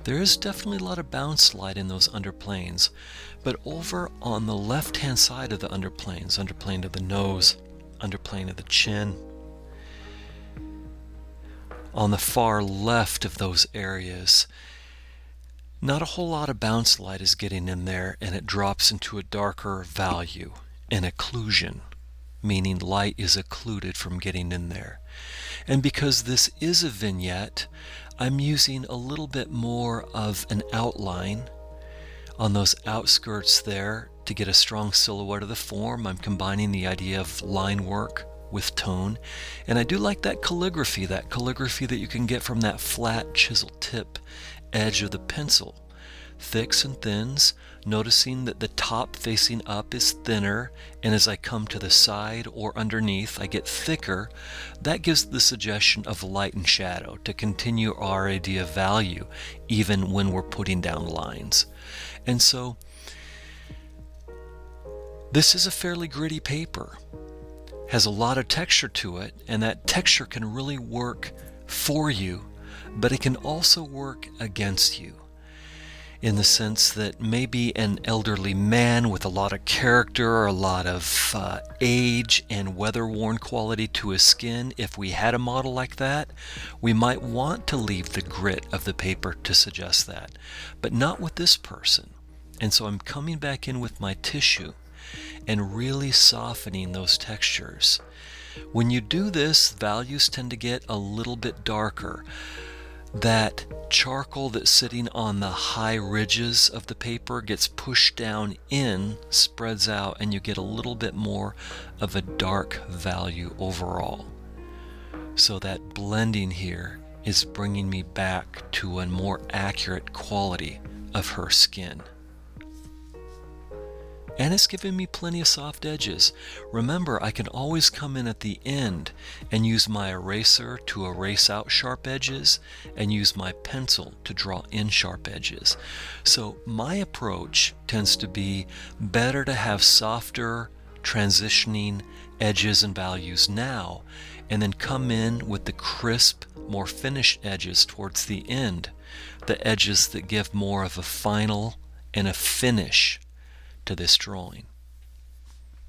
There is definitely a lot of bounce light in those underplanes, but over on the left-hand side of the underplanes, underplane of the nose, underplane of the chin, on the far left of those areas, not a whole lot of bounce light is getting in there, and it drops into a darker value, an occlusion, meaning light is occluded from getting in there. And because this is a vignette, I'm using a little bit more of an outline on those outskirts there to get a strong silhouette of the form. I'm combining the idea of line work with tone, and I do like that calligraphy that you can get from that flat chisel tip edge of the pencil. Thicks and thins, noticing that the top facing up is thinner, and as I come to the side or underneath I get thicker. That gives the suggestion of light and shadow to continue our idea of value even when we're putting down lines. And so this is a fairly gritty paper, has a lot of texture to it, and that texture can really work for you, but it can also work against you, in the sense that maybe an elderly man with a lot of character or a lot of age and weather-worn quality to his skin, if we had a model like that, we might want to leave the grit of the paper to suggest that, but not with this person. And so I'm coming back in with my tissue and really softening those textures. When you do this, values tend to get a little bit darker. That charcoal that's sitting on the high ridges of the paper gets pushed down in, spreads out, and you get a little bit more of a dark value overall. So that blending here is bringing me back to a more accurate quality of her skin. And it's giving me plenty of soft edges. Remember, I can always come in at the end and use my eraser to erase out sharp edges and use my pencil to draw in sharp edges. So my approach tends to be better to have softer transitioning edges and values now, and then come in with the crisp, more finished edges towards the end, the edges that give more of a final and a finish to this drawing.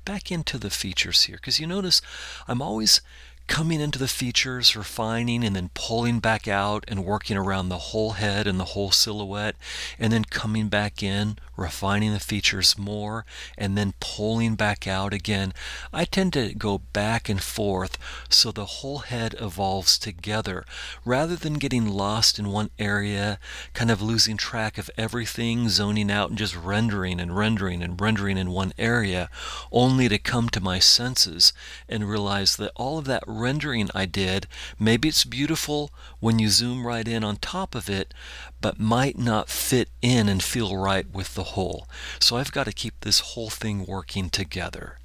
Back into the features here, because you notice I'm always coming into the features, refining, and then pulling back out and working around the whole head and the whole silhouette, and then coming back in, refining the features more, and then pulling back out again. I tend to go back and forth so the whole head evolves together, rather than getting lost in one area, kind of losing track of everything, zoning out and just rendering and rendering and rendering in one area, only to come to my senses and realize that all of that rendering I did, maybe it's beautiful when you zoom right in on top of it, but might not fit in and feel right with the whole. So I've got to keep this whole thing working together.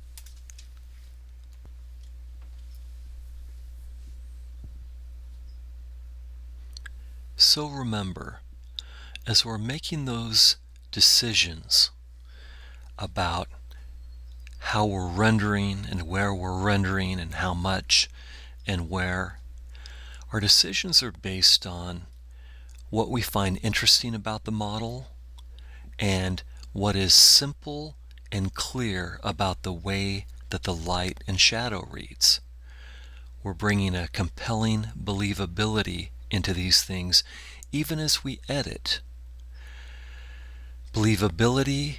So remember, as we're making those decisions about how we're rendering and where we're rendering and how much and where, our decisions are based on what we find interesting about the model and what is simple and clear about the way that the light and shadow reads. We're bringing a compelling believability into these things even as we edit. Believability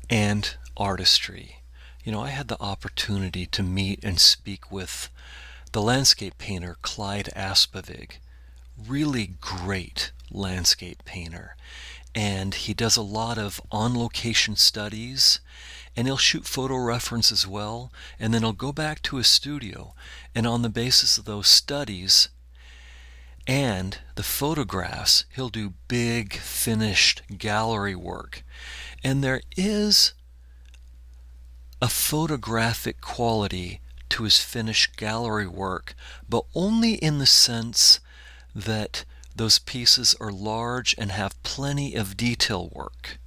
and artistry. You know, I had the opportunity to meet and speak with the landscape painter Clyde Aspavig. Really great landscape painter. And he does a lot of on-location studies, and he'll shoot photo reference as well, and then he'll go back to his studio, and on the basis of those studies and the photographs, he'll do big finished gallery work. And there is a photographic quality to his finished gallery work, but only in the sense that those pieces are large and have plenty of detail work.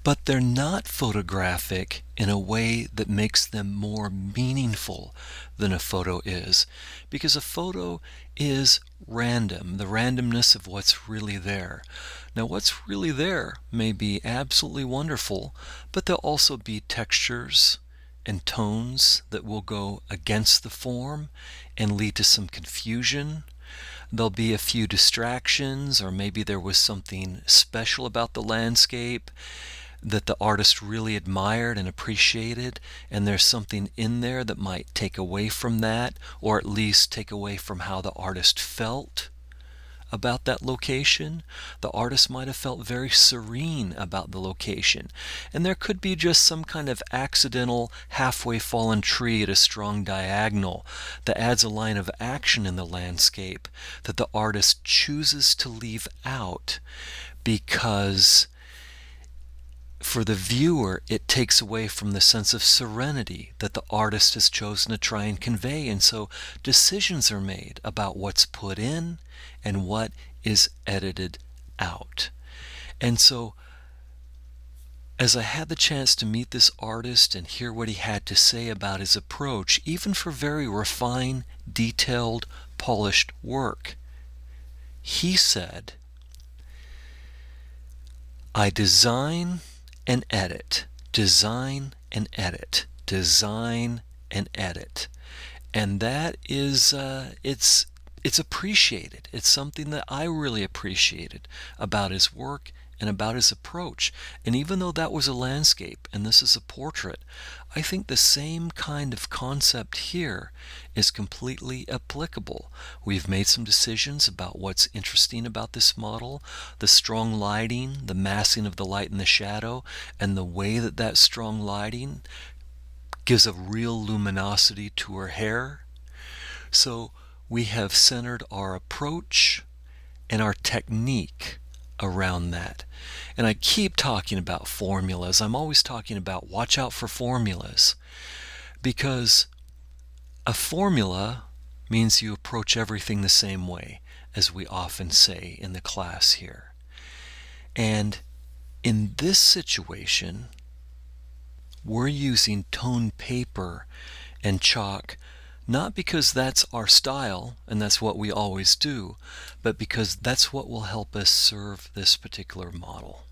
But they're not photographic in a way that makes them more meaningful than a photo is, because a photo is random, the randomness of what's really there. Now, what's really there may be absolutely wonderful, but there'll also be textures and tones that will go against the form and lead to some confusion. There'll be a few distractions, or maybe there was something special about the landscape that the artist really admired and appreciated, and there's something in there that might take away from that, or at least take away from how the artist felt about that location. The artist might have felt very serene about the location, and there could be just some kind of accidental halfway fallen tree at a strong diagonal that adds a line of action in the landscape that the artist chooses to leave out because for the viewer, it takes away from the sense of serenity that the artist has chosen to try and convey. And so decisions are made about what's put in and what is edited out. And so as I had the chance to meet this artist and hear what he had to say about his approach, even for very refined, detailed, polished work, he said, I design and edit, design and edit, design and edit. And that is, it's appreciated. It's something that I really appreciated about his work and about his approach. And even though that was a landscape and this is a portrait, I think the same kind of concept here is completely applicable. We've made some decisions about what's interesting about this model, the strong lighting, the massing of the light and the shadow, and the way that that strong lighting gives a real luminosity to her hair. So we have centered our approach and our technique around that. And I keep talking about formulas. I'm always talking about watch out for formulas, because a formula means you approach everything the same way, as we often say in the class here. And in this situation, we're using toned paper and chalk not because that's our style and that's what we always do, but because that's what will help us serve this particular model.